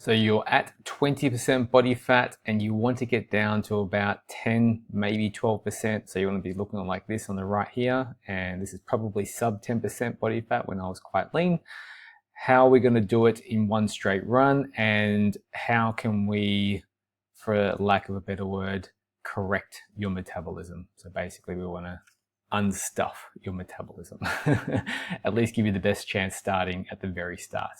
So you're at 20% body fat and you want to get down to about 10, maybe 12%. So you want to be looking like this on the right here. And this is probably sub 10% body fat when I was quite lean. How are we going to do it in one straight run? And how can we, for lack of a better word, correct your metabolism? So basically we want to unstuff your metabolism. At least give you the best chance starting at the very start.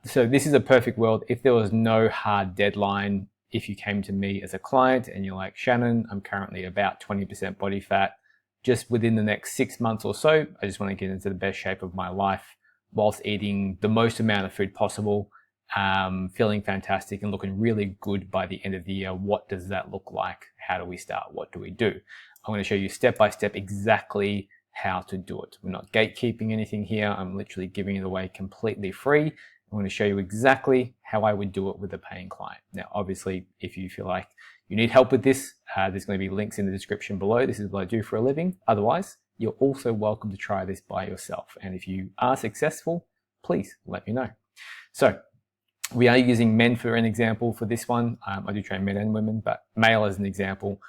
So this is a perfect world. If there was no hard deadline, if you came to me as a client and you're like, Shannon, I'm currently about 20% body fat, just within the next 6 months or so, I just want to get into the best shape of my life whilst eating the most amount of food possible, feeling fantastic and looking really good by the end of the year. What does that look like? How do we start? What do we do? I'm going to show you step by step exactly how to do it. We're not gatekeeping anything here. I'm literally giving it away completely free. I'm going to show you exactly how I would do it with a paying client. Now, obviously, if you feel like you need help with this, there's going to be links in the description below. This is what I do for a living. Otherwise, you're also welcome to try this by yourself. And if you are successful, please let me know. So we are using men for an example for this one. I do train men and women, but male as an example.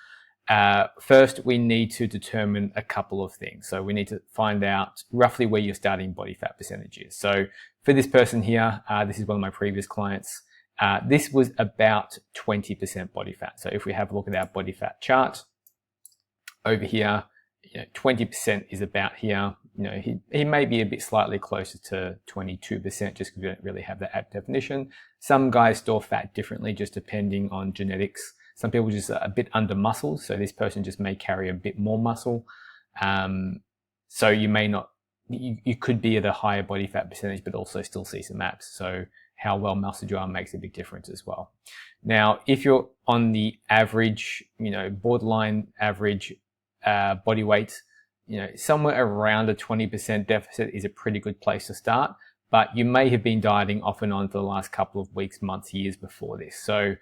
First, we need to determine a couple of things. So we need to find out roughly where your starting body fat percentage is. So for this person here, this is one of my previous clients. This was about 20% body fat. So if we have a look at our body fat chart over here, 20% is about here. He may be a bit slightly closer to 22% just because we don't really have that apt definition. Some guys store fat differently, just depending on genetics. Some people just are a bit under muscle, so this person just may carry a bit more muscle. So you may not, you could be at a higher body fat percentage, but also still see some abs. So how well muscled you are makes a big difference as well. Now, if you're on the average, borderline average body weight, somewhere around a 20% deficit is a pretty good place to start. But you may have been dieting off and on for the last couple of weeks, months, years before this. So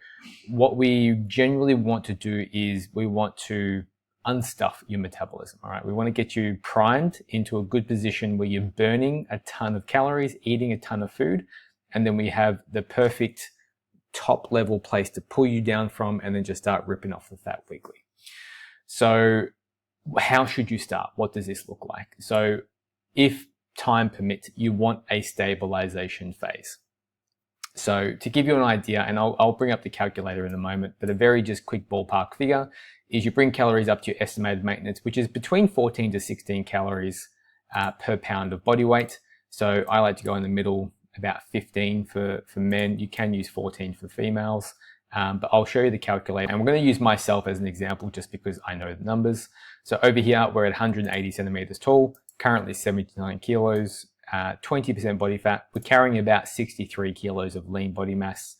what we generally want to do is we want to unstuff your metabolism, all right? We want to get you primed into a good position where you're burning a ton of calories, eating a ton of food, and then we have the perfect top level place to pull you down from and then just start ripping off the fat weekly. So how should you start? What does this look like? So if time permits, you want a stabilization phase. So to give you an idea, and I'll bring up the calculator in a moment, but a very just quick ballpark figure is you bring calories up to your estimated maintenance, which is between 14 to 16 calories per pound of body weight. So I like to go in the middle, about 15 for men. You can use 14 for females, but I'll show you the calculator. And we're going to use myself as an example just because I know the numbers. So over here, we're at 180 centimeters tall, currently 79 kilos, 20% body fat. We're carrying about 63 kilos of lean body mass.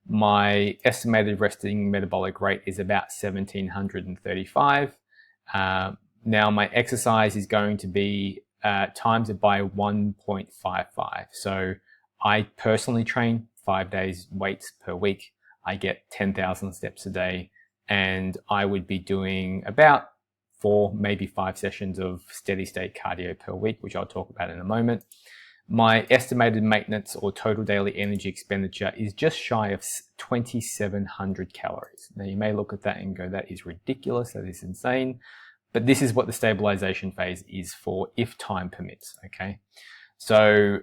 My estimated resting metabolic rate is about 1735. Now my exercise is going to be times it by 1.55. So I personally train 5 days weights per week. I get 10,000 steps a day, and I would be doing about 4, maybe 5 sessions of steady state cardio per week, which I'll talk about in a moment. My estimated maintenance or total daily energy expenditure is just shy of 2,700 calories. Now you may look at that and go, that is ridiculous, that is insane. But this is what the stabilization phase is for if time permits, okay? So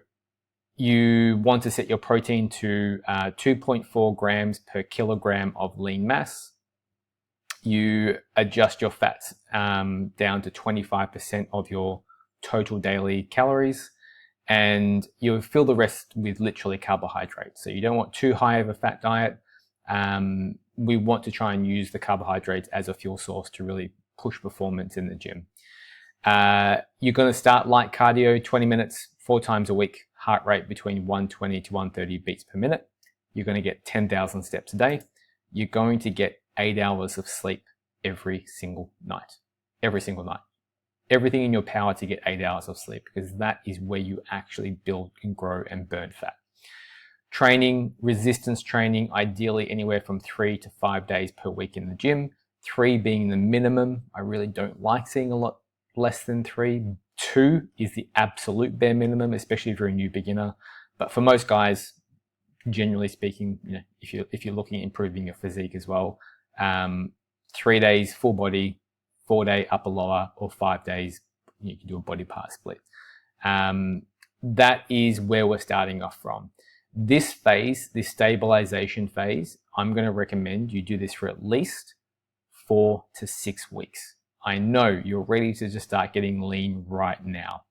you want to set your protein to 2.4 grams per kilogram of lean mass. You adjust your fats down to 25% of your total daily calories, and you fill the rest with literally carbohydrates. So you don't want too high of a fat diet. We want to try and use the carbohydrates as a fuel source to really push performance in the gym. You're going to start light cardio, 20 minutes, 4 times a week, heart rate between 120 to 130 beats per minute. You're going to get 10,000 steps a day. You're going to get 8 hours of sleep every single night. Every single night. Everything in your power to get 8 hours of sleep, because that is where you actually build and grow and burn fat. Training, resistance training, ideally anywhere from 3 to 5 days per week in the gym. 3 being the minimum. I really don't like seeing a lot less than 3. 2 is the absolute bare minimum, especially if you're a new beginner. But for most guys, generally speaking, if you're looking at improving your physique as well, 3 days full body, 4-day upper lower, or 5 days you can do a body part split. That is where we're starting off from. This phase, this stabilization phase, I'm going to recommend you do this for at least 4 to 6 weeks. I know you're ready to just start getting lean right now,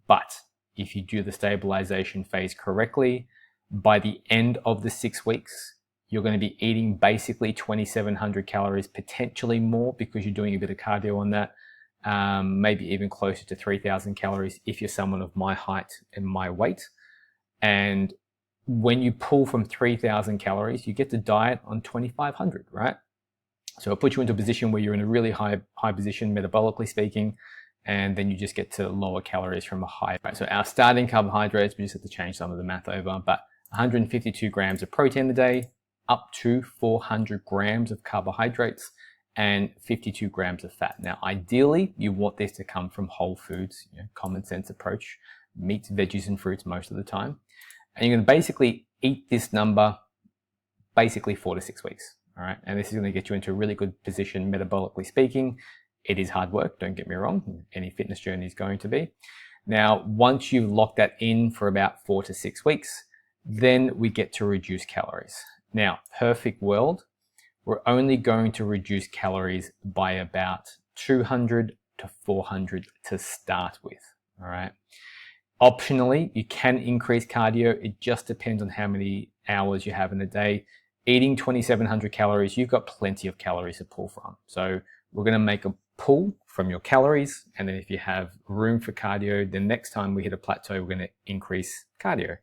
but if you do the stabilization phase correctly, by the end of the 6 weeks, you're going to be eating basically 2,700 calories, potentially more because you're doing a bit of cardio on that, maybe even closer to 3,000 calories if you're someone of my height and my weight. And when you pull from 3,000 calories, you get to diet on 2,500, right? So it puts you into a position where you're in a really high position, metabolically speaking, and then you just get to lower calories from a high. Right, so our starting carbohydrates, we just have to change some of the math over, but 152 grams of protein a day, up to 400 grams of carbohydrates, and 52 grams of fat. Now, ideally, you want this to come from whole foods, common sense approach, meats, veggies, and fruits most of the time. And you're going to basically eat this number basically 4 to 6 weeks. All right. And this is going to get you into a really good position, metabolically speaking. It is hard work. Don't get me wrong. Any fitness journey is going to be. Now, once you've locked that in for about 4 to 6 weeks, then we get to reduce calories. Now, perfect world, we're only going to reduce calories by about 200 to 400 to start with. All right. Optionally, you can increase cardio. It just depends on how many hours you have in a day. Eating 2,700 calories, you've got plenty of calories to pull from. So we're going to make a pull from your calories. And then if you have room for cardio, then next time we hit a plateau, we're going to increase cardio.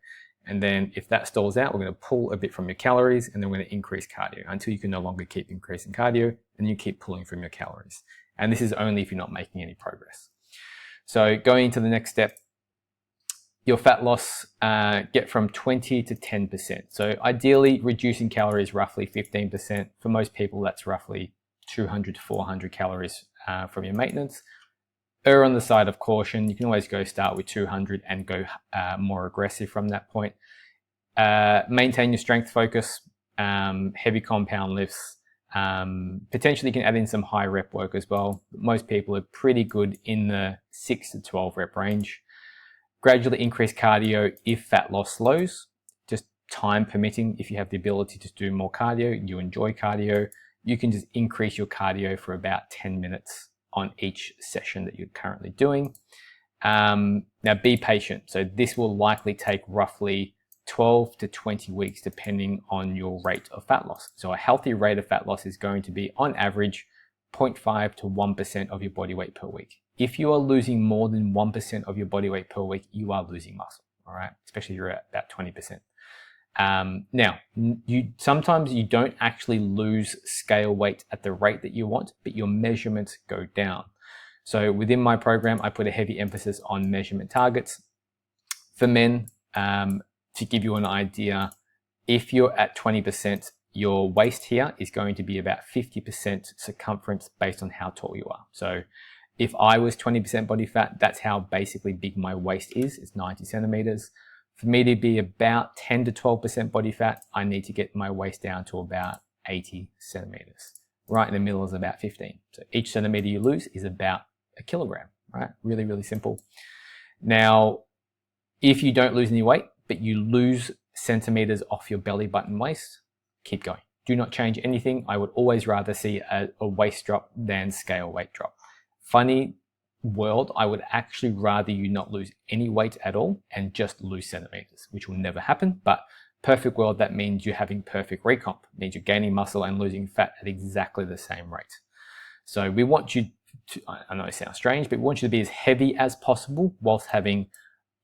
And then if that stalls out, we're going to pull a bit from your calories, and then we're going to increase cardio until you can no longer keep increasing cardio, and you keep pulling from your calories. And this is only if you're not making any progress. So going into the next step, your fat loss, get from 20 to 10%. So ideally, reducing calories roughly 15%. For most people, that's roughly 200 to 400 calories from your maintenance. Err on the side of caution. You can always start with 200 and go more aggressive from that point. Maintain your strength focus, heavy compound lifts. Potentially you can add in some high rep work as well. Most people are pretty good in the 6 to 12 rep range. Gradually increase cardio if fat loss slows, just time permitting. If you have the ability to do more cardio, you enjoy cardio, you can just increase your cardio for about 10 minutes on each session that you're currently doing. Now be patient. So this will likely take roughly 12 to 20 weeks depending on your rate of fat loss. So a healthy rate of fat loss is going to be on average 0.5 to 1% of your body weight per week. If you are losing more than 1% of your body weight per week, you are losing muscle, all right? Especially if you're at about 20%. Now, sometimes you don't actually lose scale weight at the rate that you want, but your measurements go down. So within my program, I put a heavy emphasis on measurement targets. For men, to give you an idea, if you're at 20%, your waist here is going to be about 50% circumference based on how tall you are. So if I was 20% body fat, that's how basically big my waist is. It's 90 centimeters. For me to be about 10 to 12% body fat, I need to get my waist down to about 80 centimeters. Right in the middle is about 15. So each centimeter you lose is about a kilogram, right? Really, really simple. Now, if you don't lose any weight, but you lose centimeters off your belly button waist, keep going. Do not change anything. I would always rather see a waist drop than scale weight drop. Funny world, I would actually rather you not lose any weight at all and just lose centimeters, which will never happen. But perfect world, that means you're having perfect recomp. It means you're gaining muscle and losing fat at exactly the same rate. So we want you to, I know it sounds strange, but we want you to be as heavy as possible whilst having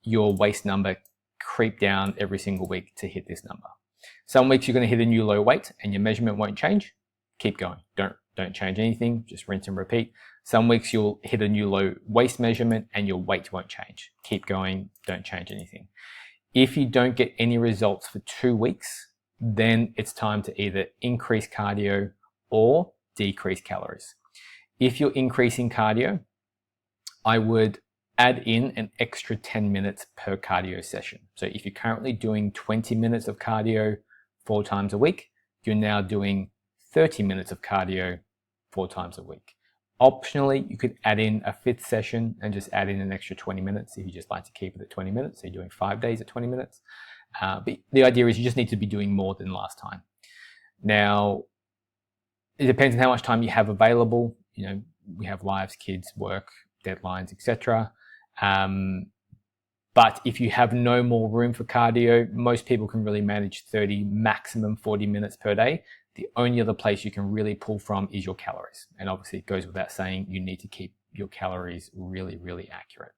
your waist number creep down every single week to hit this number. Some weeks you're going to hit a new low weight and your measurement won't change. Keep going. Don't change anything. Just rinse and repeat. Some weeks you'll hit a new low waist measurement and your weight won't change. Keep going. Don't change anything. If you don't get any results for 2 weeks, then it's time to either increase cardio or decrease calories. If you're increasing cardio, I would add in an extra 10 minutes per cardio session. So if you're currently doing 20 minutes of cardio 4 times a week, you're now doing 30 minutes of cardio 4 times a week. Optionally, you could add in a 5th session and just add in an extra 20 minutes if you just like to keep it at 20 minutes. So you're doing 5 days at 20 minutes. But the idea is you just need to be doing more than last time. Now, it depends on how much time you have available. You know, we have lives, kids, work, deadlines, etc. But if you have no more room for cardio, most people can really manage 30, maximum 40 minutes per day. The only other place you can really pull from is your calories. And obviously it goes without saying, you need to keep your calories really, really accurate.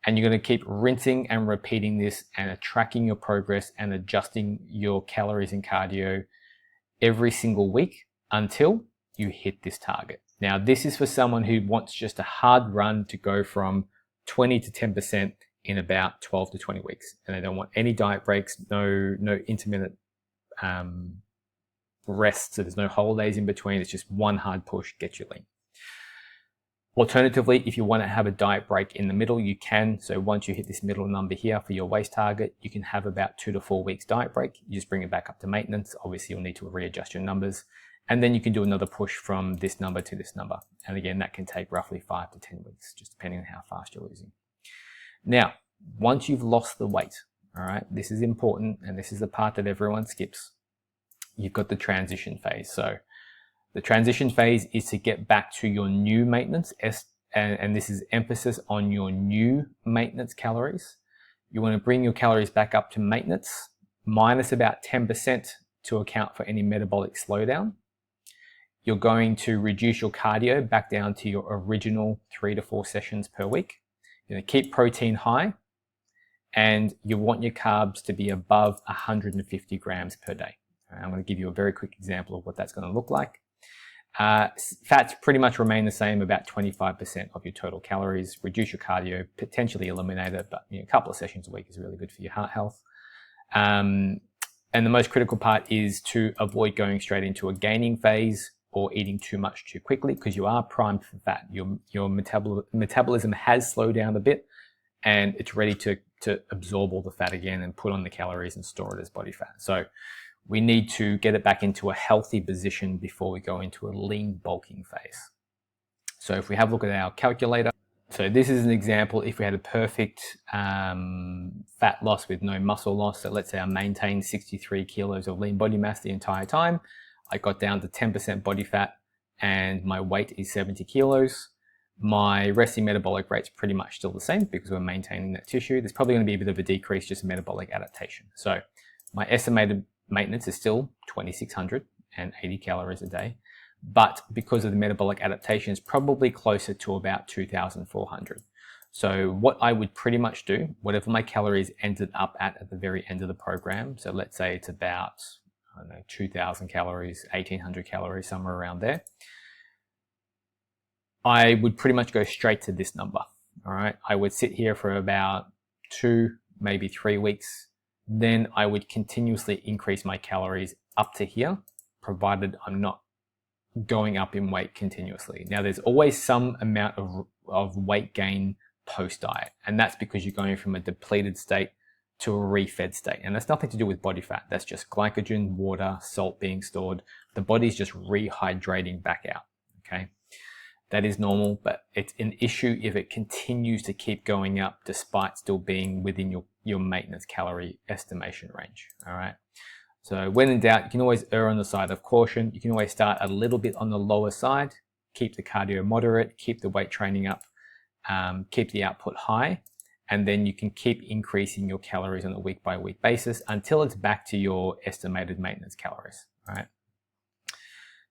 And you're going to keep rinsing and repeating this and tracking your progress and adjusting your calories and cardio every single week until you hit this target. Now, this is for someone who wants just a hard run to go from 20 to 10% in about 12 to 20 weeks. And they don't want any diet breaks, no intermittent rest. So there's no holidays in between. It's just one hard push, get you lean. Alternatively, if you want to have a diet break in the middle, you can. So once you hit this middle number here for your waist target, you can have about 2 to 4 weeks diet break. You just bring it back up to maintenance. Obviously, you'll need to readjust your numbers. And then you can do another push from this number to this number. And again, that can take roughly 5 to 10 weeks, just depending on how fast you're losing. Now, once you've lost the weight, all right, this is important, and this is the part that everyone skips. You've got the transition phase. So the transition phase is to get back to your new maintenance, and this is emphasis on your new maintenance calories. You want to bring your calories back up to maintenance, minus about 10% to account for any metabolic slowdown. You're going to reduce your cardio back down to your original 3 to 4 sessions per week. You're going to keep protein high, and you want your carbs to be above 150 grams per day. I'm going to give you a very quick example of what that's going to look like. Fats pretty much remain the same, about 25% of your total calories. Reduce your cardio, potentially eliminate it, but a couple of sessions a week is really good for your heart health. And the most critical part is to avoid going straight into a gaining phase or eating too much too quickly, because you are primed for fat. Your metabolism has slowed down a bit, and it's ready to absorb all the fat again and put on the calories and store it as body fat. So we need to get it back into a healthy position before we go into a lean bulking phase. So if we have a look at our calculator, so this is an example if we had a perfect fat loss with no muscle loss. So let's say I maintained 63 kilos of lean body mass the entire time. I got down to 10% body fat and my weight is 70 kilos. My resting metabolic rate's pretty much still the same because we're maintaining that tissue. There's probably going to be a bit of a decrease, just metabolic adaptation. So my estimated maintenance is still 2,680 calories a day, but because of the metabolic adaptation, it's probably closer to about 2,400. So what I would pretty much do, whatever my calories ended up at the very end of the program, so let's say it's about, I don't know, 2,000 calories, 1,800 calories, somewhere around there, I would pretty much go straight to this number. All right, I would sit here for about 2, maybe 3 weeks. Then I would continuously increase my calories up to here, provided I'm not going up in weight continuously. Now, there's always some amount of weight gain post-diet, and that's because you're going from a depleted state to a refed state. And that's nothing to do with body fat. That's just glycogen, water, salt being stored. The body's just rehydrating back out, okay? That is normal, but it's an issue if it continues to keep going up despite still being within your maintenance calorie estimation range, all right? So when in doubt, you can always err on the side of caution. You can always start a little bit on the lower side, keep the cardio moderate, keep the weight training up, keep the output high, and then you can keep increasing your calories on a week-by-week basis until it's back to your estimated maintenance calories, all right?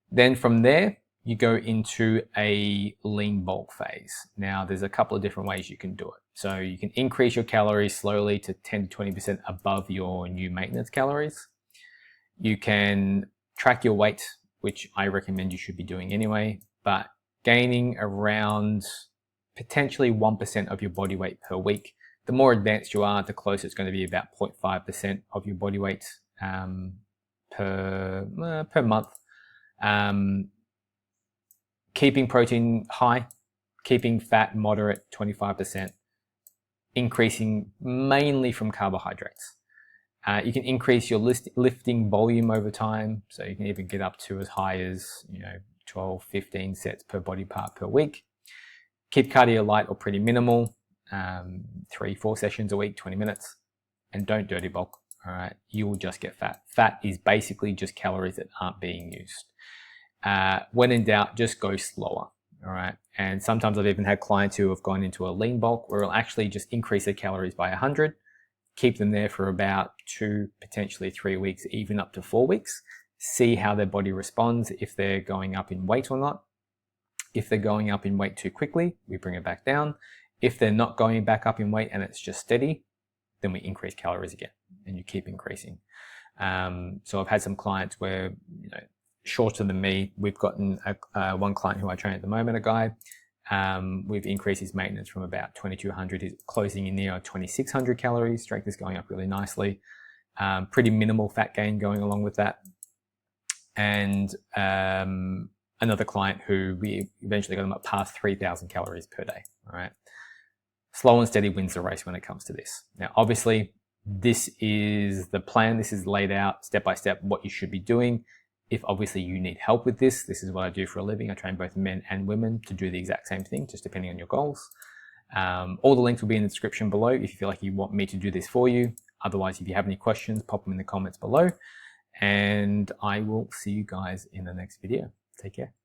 Then from there, you go into a lean bulk phase. Now, there's a couple of different ways you can do it. So you can increase your calories slowly to 10 to 20% above your new maintenance calories. You can track your weight, which I recommend you should be doing anyway, but gaining around potentially 1% of your body weight per week. The more advanced you are, the closer it's going to be about 0.5% of your body weight per month. Keeping protein high, keeping fat moderate, 25%, increasing mainly from carbohydrates. You can increase your lifting volume over time, so you can even get up to as high as 12, 15 sets per body part per week. Keep cardio light or pretty minimal, 3-4 sessions a week, 20 minutes, and don't dirty bulk. All right, you will just get fat. Fat is basically just calories that aren't being used. When in doubt, just go slower. All right, and sometimes I've even had clients who have gone into a lean bulk where it'll actually just increase their calories by 100, keep them there for about 2, potentially 3 weeks, even up to 4 weeks. See how their body responds, if they're going up in weight or not. If they're going up in weight too quickly, we bring it back down. If they're not going back up in weight and it's just steady, then we increase calories again, and you keep increasing. So I've had some clients where, shorter than me. We've gotten one client who I train at the moment, a guy. We've increased his maintenance from about 2,200. He's closing in near 2,600 calories. Strength is going up really nicely. Pretty minimal fat gain going along with that. And another client who we eventually got him up past 3,000 calories per day. All right. Slow and steady wins the race when it comes to this. Now, obviously, this is the plan. This is laid out step by step what you should be doing. If obviously you need help with this, this is what I do for a living. I train both men and women to do the exact same thing, just depending on your goals. All the links will be in the description below if you feel like you want me to do this for you. Otherwise, if you have any questions, pop them in the comments below. And I will see you guys in the next video. Take care.